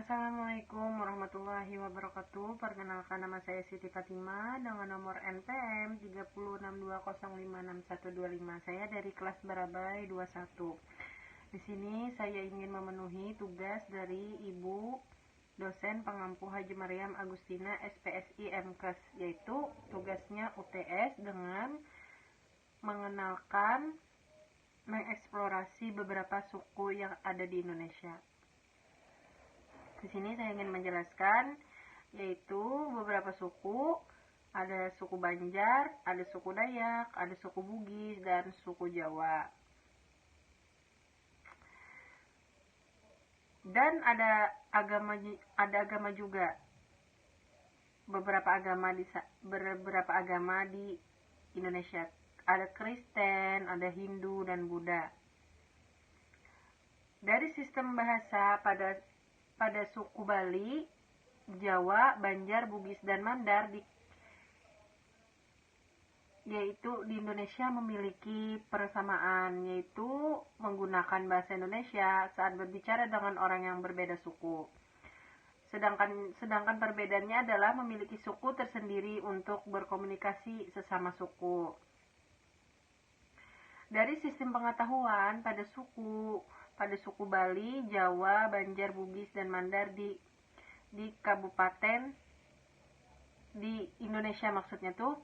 Assalamualaikum warahmatullahi wabarakatuh. Perkenalkan, nama saya Siti Fatima dengan nomor NPM 30620561125. Saya dari kelas Barabai 21. Di sini saya ingin memenuhi tugas dari Ibu dosen pengampu Haji Maryam Agustina SPSI MKes, yaitu tugasnya UTS dengan mengeksplorasi beberapa suku yang ada di Indonesia. Di sini saya ingin menjelaskan yaitu beberapa suku, ada suku Banjar, ada suku Dayak, ada suku Bugis, dan suku Jawa. Dan ada agama juga. Beberapa agama di Indonesia. Ada Kristen, ada Hindu, dan Buddha. Dari sistem bahasa pada suku Bali, Jawa, Banjar, Bugis, dan Mandar yaitu di Indonesia memiliki persamaan, yaitu menggunakan bahasa Indonesia saat berbicara dengan orang yang berbeda suku. Sedangkan perbedaannya adalah memiliki suku tersendiri untuk berkomunikasi sesama suku. Dari sistem pengetahuan pada suku Bali, Jawa, Banjar, Bugis, dan Mandar di kabupaten di Indonesia maksudnya tuh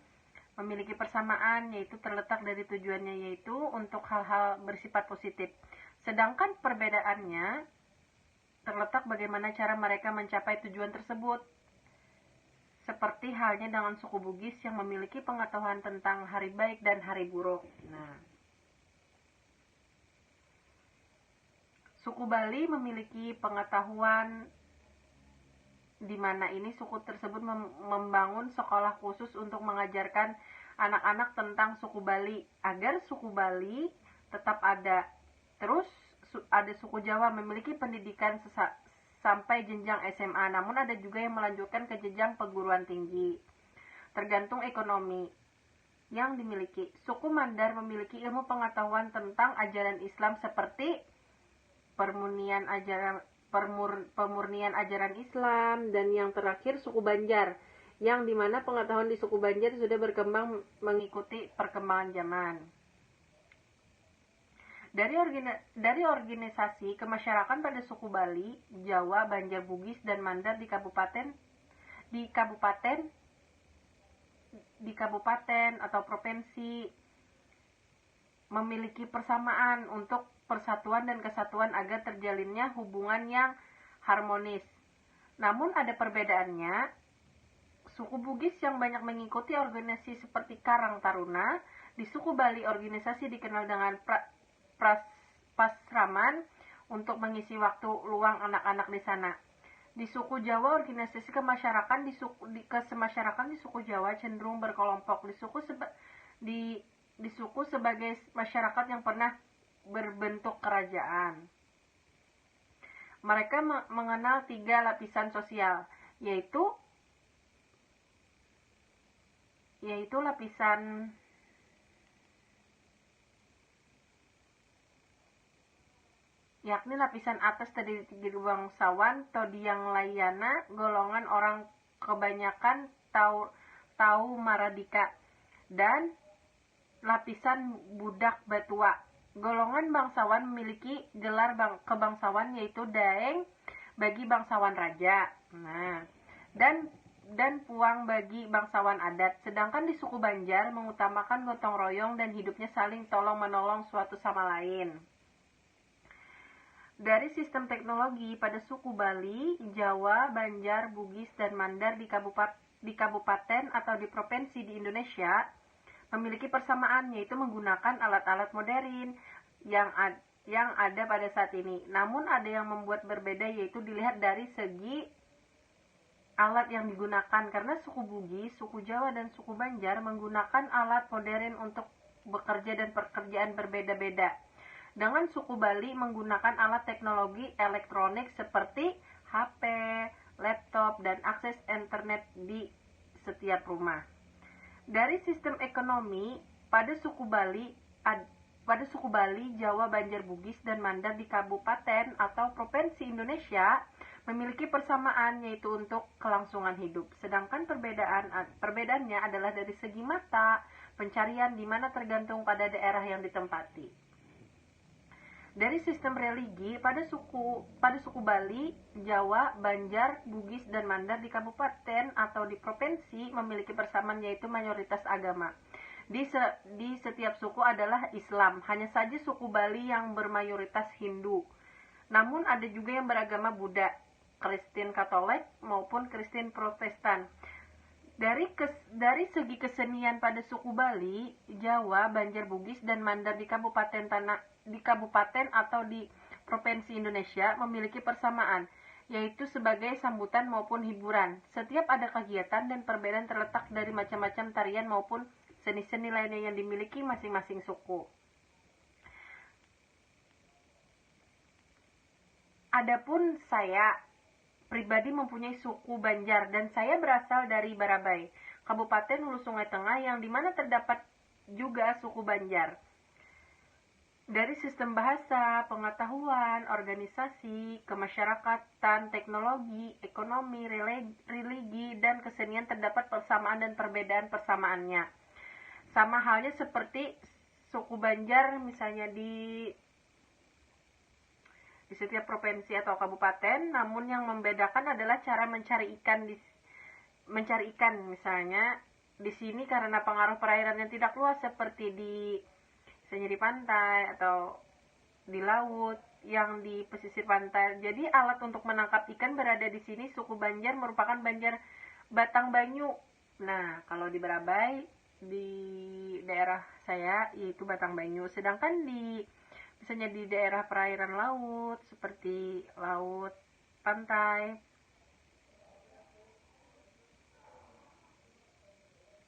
memiliki persamaan, yaitu terletak dari tujuannya, yaitu untuk hal-hal bersifat positif. Sedangkan perbedaannya terletak bagaimana cara mereka mencapai tujuan tersebut. Seperti halnya dengan suku Bugis yang memiliki pengetahuan tentang hari baik dan hari buruk. Suku Bali memiliki pengetahuan di mana ini suku tersebut membangun sekolah khusus untuk mengajarkan anak-anak tentang suku Bali agar suku Bali tetap ada. Terus ada suku Jawa memiliki pendidikan sampai jenjang SMA, namun ada juga yang melanjutkan ke jenjang perguruan tinggi. Tergantung ekonomi yang dimiliki. Suku Mandar memiliki ilmu pengetahuan tentang ajaran Islam seperti pemurnian ajaran Islam, dan yang terakhir suku Banjar, yang dimana pengetahuan di suku Banjar sudah berkembang mengikuti perkembangan zaman. Dari organisasi kemasyarakatan pada suku Bali, Jawa, Banjar, Bugis, dan Mandar di kabupaten atau provinsi memiliki persamaan untuk persatuan dan kesatuan agar terjalinnya hubungan yang harmonis. Namun ada perbedaannya. Suku Bugis yang banyak mengikuti organisasi seperti Karang Taruna. Di suku Bali organisasi dikenal dengan pasraman untuk mengisi waktu luang anak-anak di sana. Di suku Jawa organisasi kemasyarakatan di suku Jawa cenderung berkelompok. Di suku sebagai masyarakat yang pernah berbentuk kerajaan. Mereka mengenal 3 lapisan sosial, yaitu lapisan atas terdiri dari bangsawan, Todiang Layana, golongan orang kebanyakan Tau Maradika, dan lapisan budak Batua. Golongan bangsawan memiliki gelar kebangsawan, yaitu daeng bagi bangsawan raja, dan puang bagi bangsawan adat. Sedangkan di suku Banjar mengutamakan gotong royong dan hidupnya saling tolong menolong suatu sama lain. Dari sistem teknologi pada suku Bali, Jawa, Banjar, Bugis, dan Mandar di kabupaten atau di provinsi di Indonesia memiliki persamaan, yaitu menggunakan alat-alat modern yang ada pada saat ini. Namun ada yang membuat berbeda, yaitu dilihat dari segi alat yang digunakan, karena suku Bugis, suku Jawa, dan suku Banjar menggunakan alat modern untuk bekerja dan pekerjaan berbeda-beda. Dengan suku Bali menggunakan alat teknologi elektronik seperti HP, laptop, dan akses internet di setiap rumah. Dari sistem ekonomi pada suku Bali, Jawa, Banjar, Bugis, dan Mandar di kabupaten atau provinsi Indonesia memiliki persamaan yaitu untuk kelangsungan hidup. Sedangkan perbedaannya adalah dari segi mata pencarian di mana tergantung pada daerah yang ditempati. Dari sistem religi pada suku Bali, Jawa, Banjar, Bugis dan Mandar di kabupaten atau di provinsi memiliki persamaan yaitu mayoritas agama. Di setiap suku adalah Islam, hanya saja suku Bali yang bermayoritas Hindu. Namun ada juga yang beragama Buddha, Kristen Katolik maupun Kristen Protestan. Dari segi kesenian pada suku Bali, Jawa, Banjar, Bugis dan Mandar di kabupaten atau di provinsi Indonesia memiliki persamaan, yaitu sebagai sambutan maupun hiburan. Setiap ada kegiatan dan perbedaan terletak dari macam-macam tarian maupun seni-seni lainnya yang dimiliki masing-masing suku. Adapun saya pribadi mempunyai suku Banjar dan saya berasal dari Barabai, Kabupaten Hulu Sungai Tengah yang dimana terdapat juga suku Banjar. Dari sistem bahasa, pengetahuan, organisasi, kemasyarakatan, teknologi, ekonomi, religi, dan kesenian terdapat persamaan dan perbedaan persamaannya. Sama halnya seperti suku Banjar misalnya di setiap provinsi atau kabupaten, namun yang membedakan adalah cara mencari ikan. Misalnya di sini karena pengaruh perairan yang tidak luas seperti misalnya di pantai atau di laut yang di pesisir pantai. Jadi alat untuk menangkap ikan berada di sini. Suku Banjar merupakan Banjar Batang Banyu. Nah, kalau di Barabai di daerah saya yaitu Batang Banyu. Sedangkan misalnya di daerah perairan laut seperti laut pantai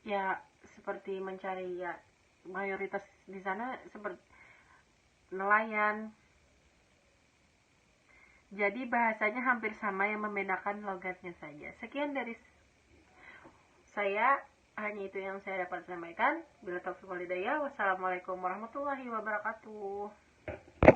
ya seperti mencari ya mayoritas di sana seperti nelayan. Jadi bahasanya hampir sama, yang membedakan logatnya saja. Sekian dari saya, hanya itu yang saya dapat sampaikan. Bila taufiq wal hidayah, wassalamualaikum warahmatullahi wabarakatuh.